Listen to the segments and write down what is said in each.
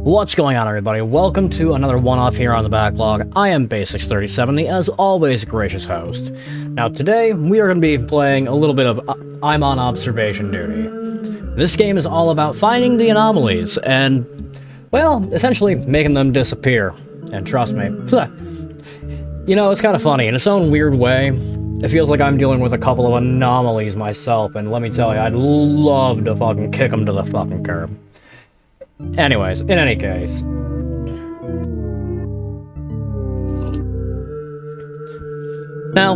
What's going on, everybody? Welcome to another one-off here on the backlog. I am Basics3070, the as always gracious host. Now today, we are going to be playing a little bit of I'm on observation duty. This game is all about finding the anomalies and, well, essentially making them disappear. And trust me, you know, it's kind of funny. In its own weird way, it feels like I'm dealing with a couple of anomalies myself, and let me tell you, I'd love to fucking kick them to the fucking curb. Anyways, in any case. Now,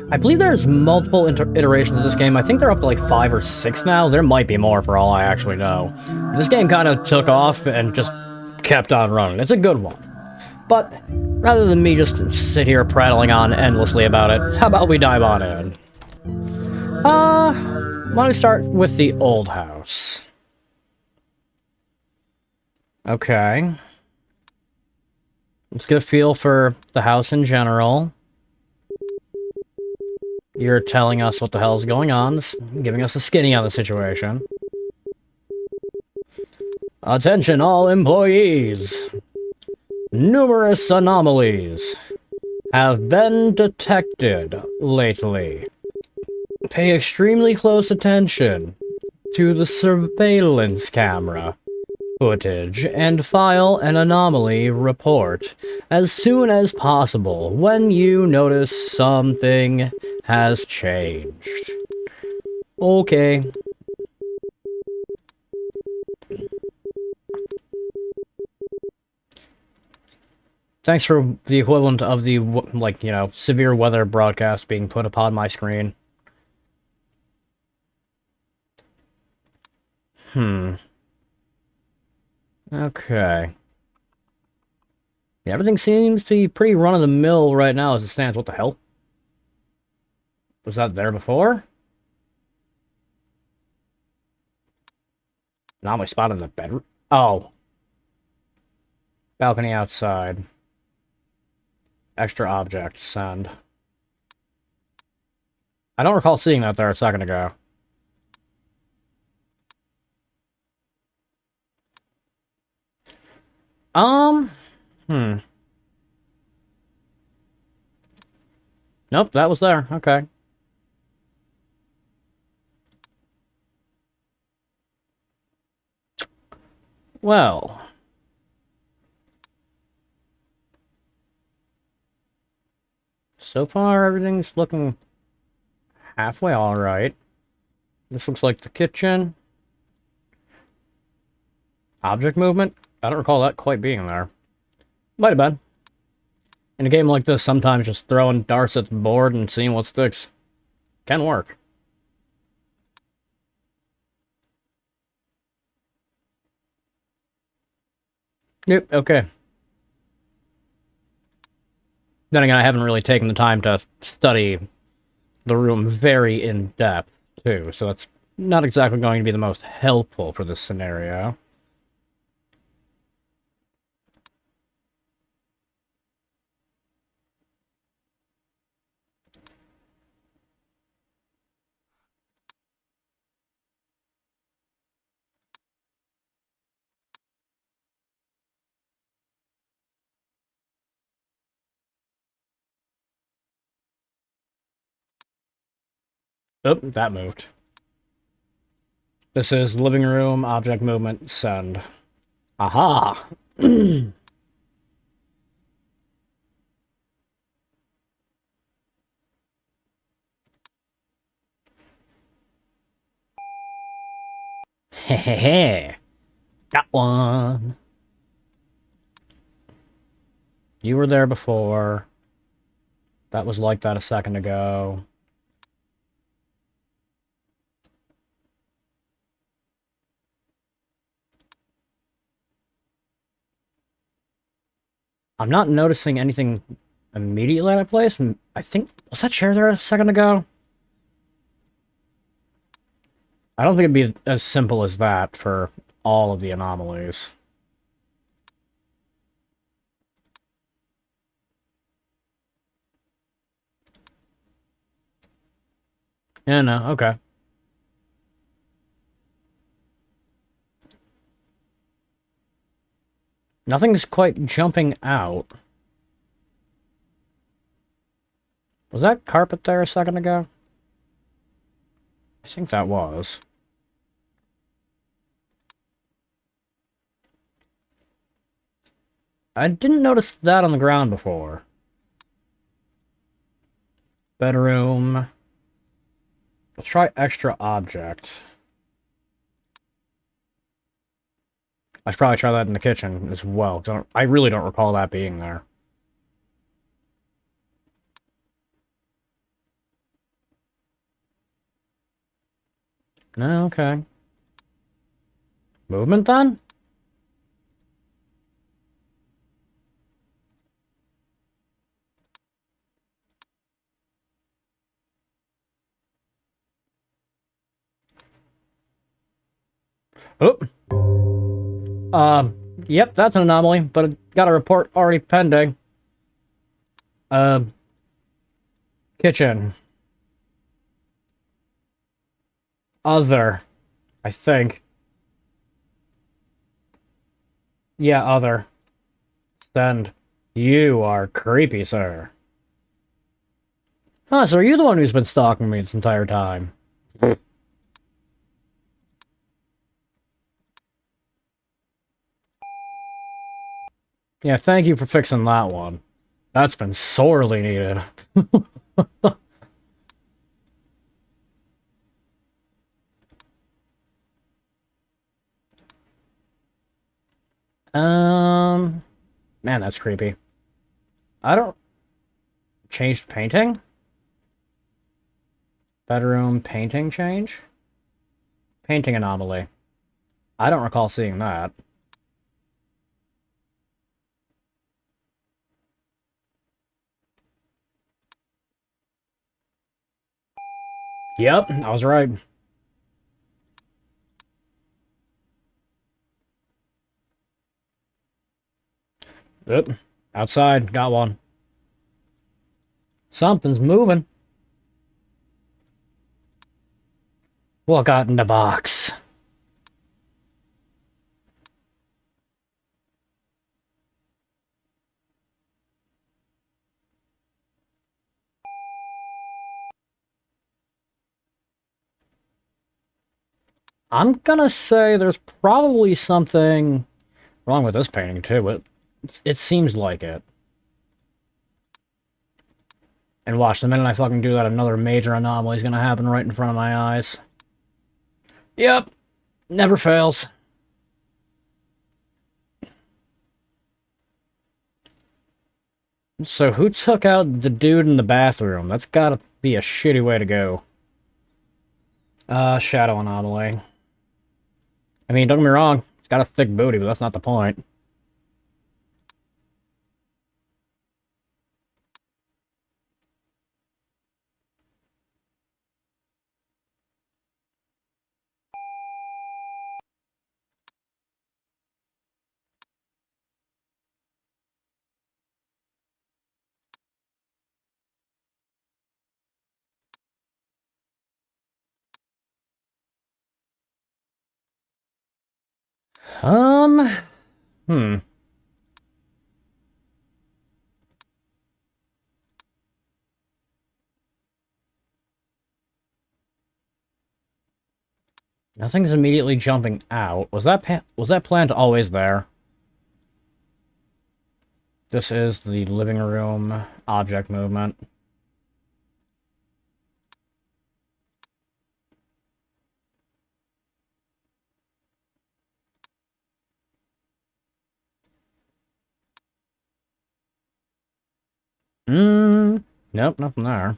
I believe there's multiple iterations of this game. I think they're up to like 5 or 6 now. There might be more for all I actually know. This game kind of took off and just kept on running. It's a good one. But rather than me just sit here prattling on endlessly about it, how about we dive on in? Why don't we start with the old house? Okay. Let's get a feel for the house in general. You're telling us what the hell's going on, giving us a skinny on the situation. Attention all employees! Numerous anomalies have been detected lately. Pay extremely close attention to the surveillance camera footage and file an anomaly report as soon as possible when you notice something has changed. Okay. Thanks for the equivalent of the, like, you know, severe weather broadcast being put upon my screen. Okay. Yeah, everything seems to be pretty run-of-the-mill right now as it stands. What the hell? Was that there before? Anomaly spot in the bedroom? Oh. Balcony outside. Extra object. Send. I don't recall seeing that there a second ago. Nope, that was there. Okay. Well. So far, everything's looking halfway alright. This looks like the kitchen. Object movement? I don't recall that quite being there. Might have been. In a game like this, sometimes just throwing darts at the board and seeing what sticks can work. Yep, okay. Then again, I haven't really taken the time to study the room very in-depth, too, so that's not exactly going to be the most helpful for this scenario. Oh, that moved. This is living room, object movement, send. Aha! Hehehe. Got one. You were there before. That was like that a second ago. I'm not noticing anything immediately at my place. I think... Was that chair there a second ago? I don't think it'd be as simple as that for all of the anomalies. Yeah, no, okay. Nothing's quite jumping out. Was that carpet there a second ago? I think that was. I didn't notice that on the ground before. Bedroom. Let's try extra object. I should probably try that in the kitchen as well. I really don't recall that being there. No, okay. Movement then? Oh. Yep, that's an anomaly, but it got a report already pending. Kitchen. Other. I think. Yeah, other. Send. You are creepy, sir. Huh, so are you the one who's been stalking me this entire time? Yeah, thank you for fixing that one. That's been sorely needed. Man, that's creepy. I don't... Changed painting? Bedroom painting change? Painting anomaly. I don't recall seeing that. Yep, I was right. Yep, outside, got one. Something's moving. What got in the box? I'm gonna say there's probably something wrong with this painting too, but it seems like it. And watch, the minute I fucking do that, another major anomaly is gonna happen right in front of my eyes. Yep, never fails. So who took out the dude in the bathroom? That's gotta be a shitty way to go. Shadow anomaly. I mean, don't get me wrong, it's got a thick booty, but that's not the point. Um, hmm. Nothing's immediately jumping out. Was that plant always there? This is the living room object movement. Nope, nothing there.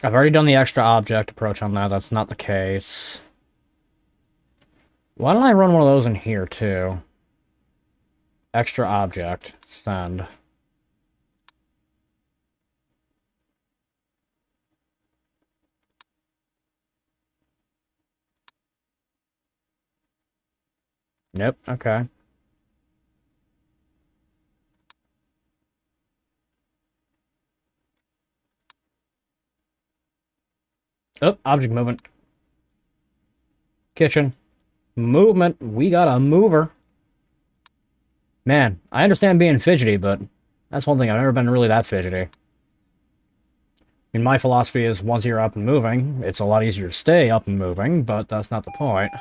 I've already done the extra object approach on that. That's not the case. Why don't I run one of those in here, too? Extra object. Send. Nope, okay. Oh, object movement. Kitchen. Movement. We got a mover. Man, I understand being fidgety, but that's one thing. I've never been really that fidgety. I mean, my philosophy is once you're up and moving, it's a lot easier to stay up and moving, but that's not the point.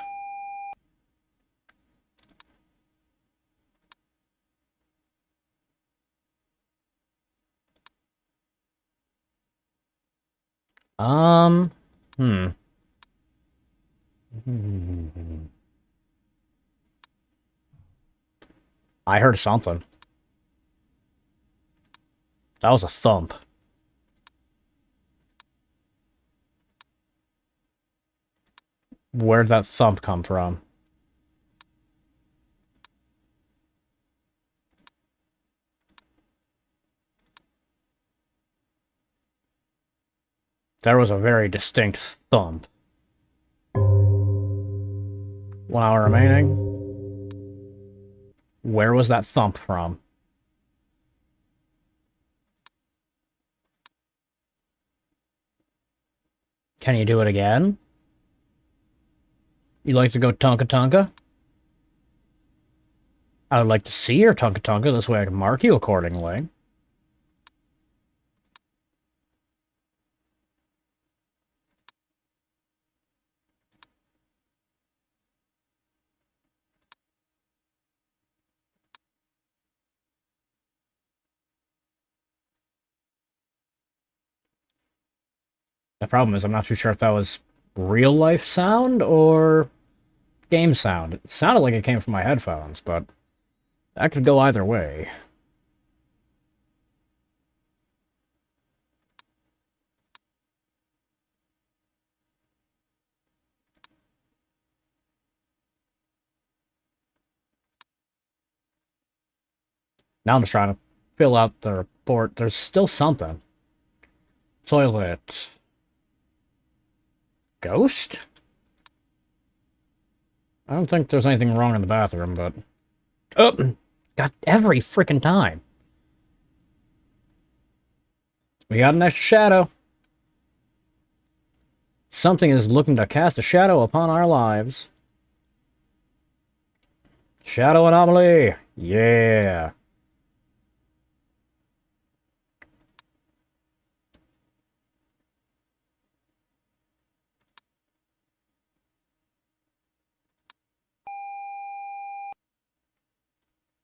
Um, hmm. I heard something. That was a thump. Where'd that thump come from? There was a very distinct thump. 1 hour remaining. Where was that thump from? Can you do it again? You'd like to go Tonka Tonka? I would like to see your Tonka Tonka, this way I can mark you accordingly. The problem is I'm not too sure if that was real-life sound or game sound. It sounded like it came from my headphones, but that could go either way. Now I'm just trying to fill out the report. There's still something. Toilet. Ghost? I don't think there's anything wrong in the bathroom, but... Oh! Got every freaking time. We got an extra shadow. Something is looking to cast a shadow upon our lives. Shadow anomaly! Yeah!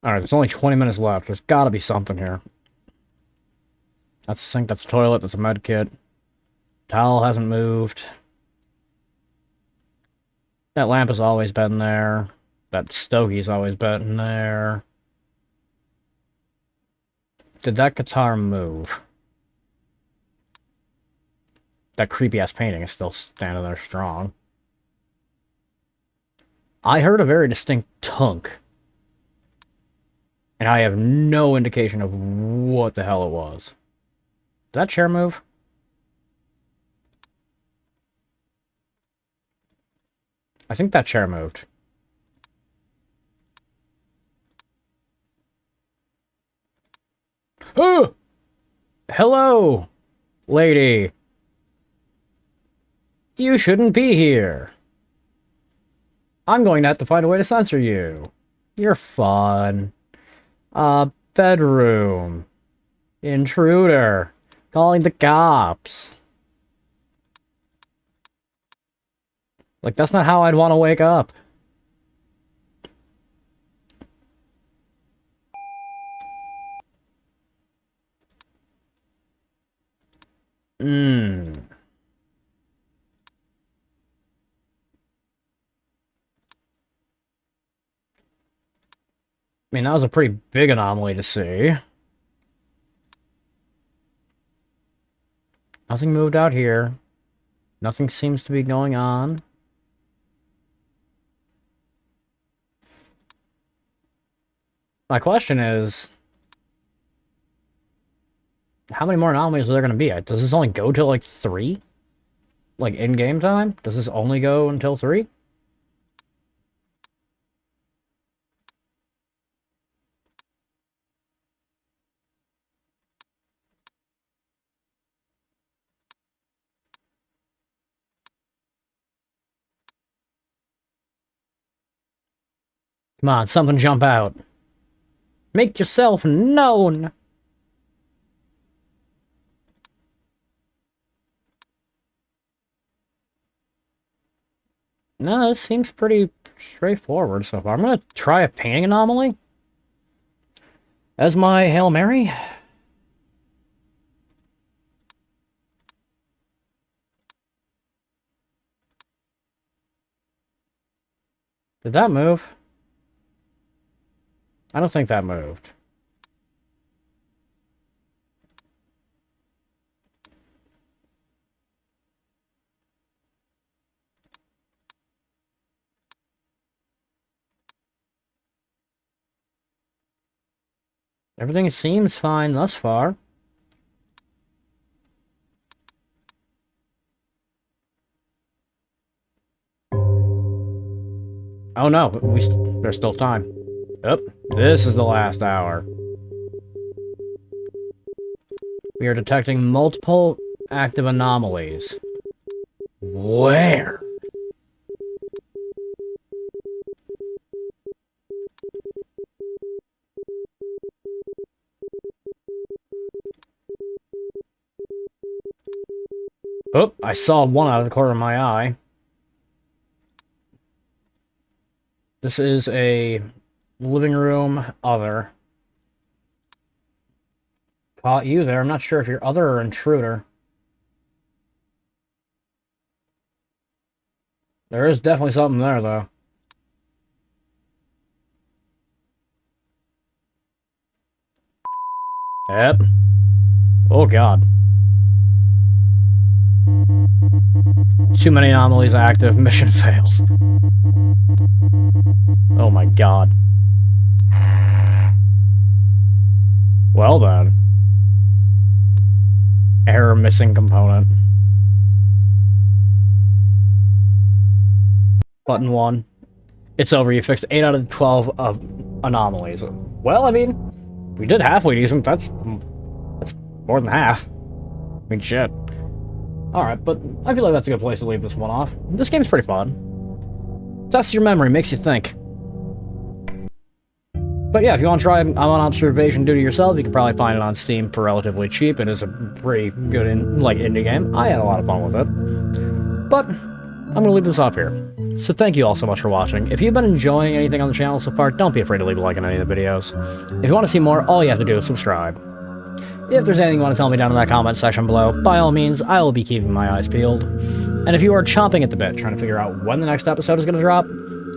Alright, there's only 20 minutes left. There's gotta be something here. That's a sink, that's a toilet, that's a med kit. Towel hasn't moved. That lamp has always been there. That stokie's always been there. Did that guitar move? That creepy-ass painting is still standing there strong. I heard a very distinct tunk. And I have no indication of what the hell it was. Did that chair move? I think that chair moved. Oh! Hello, lady. You shouldn't be here. I'm going to have to find a way to censor you. You're fun. Bedroom. Intruder. Calling the cops. Like, that's not how I'd want to wake up. I mean, that was a pretty big anomaly to see. Nothing moved out here. Nothing seems to be going on. My question is, how many more anomalies are there going to be? Does this only go till, like, 3? Like, in-game time? Does this only go until 3? Come on, something jump out. Make yourself known! No, this seems pretty straightforward so far. I'm gonna try a painting anomaly as my Hail Mary. Did that move? I don't think that moved. Everything seems fine thus far. Oh no, there's still time. Yep, this is the last hour. We are detecting multiple active anomalies. Where? Oh, I saw one out of the corner of my eye. This is a living room other. Caught you there. I'm not sure if you're other or intruder. There is definitely something there, though. Yep. Oh, God. Too many anomalies active. Mission fails. Oh, my God. Well, then. Error missing component. Button 1. It's over. You fixed 8 out of 12 of anomalies. Well, I mean, we did halfway decent. That's more than half. I mean, shit. Alright, but I feel like that's a good place to leave this one off. This game's pretty fun. Tests your memory, makes you think. But yeah, if you want to try I'm on Observation Duty yourself, you can probably find it on Steam for relatively cheap. It is a pretty good indie game. I had a lot of fun with it. But I'm going to leave this off here. So thank you all so much for watching. If you've been enjoying anything on the channel so far, don't be afraid to leave a like on any of the videos. If you want to see more, all you have to do is subscribe. If there's anything you want to tell me down in that comment section below, by all means, I will be keeping my eyes peeled. And if you are chomping at the bit, trying to figure out when the next episode is going to drop,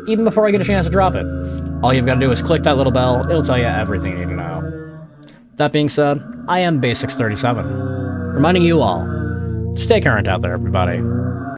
even before I get a chance to drop it, all you've got to do is click that little bell. It'll tell you everything you need to know. That being said, I am Basics37, reminding you all, stay current out there, everybody.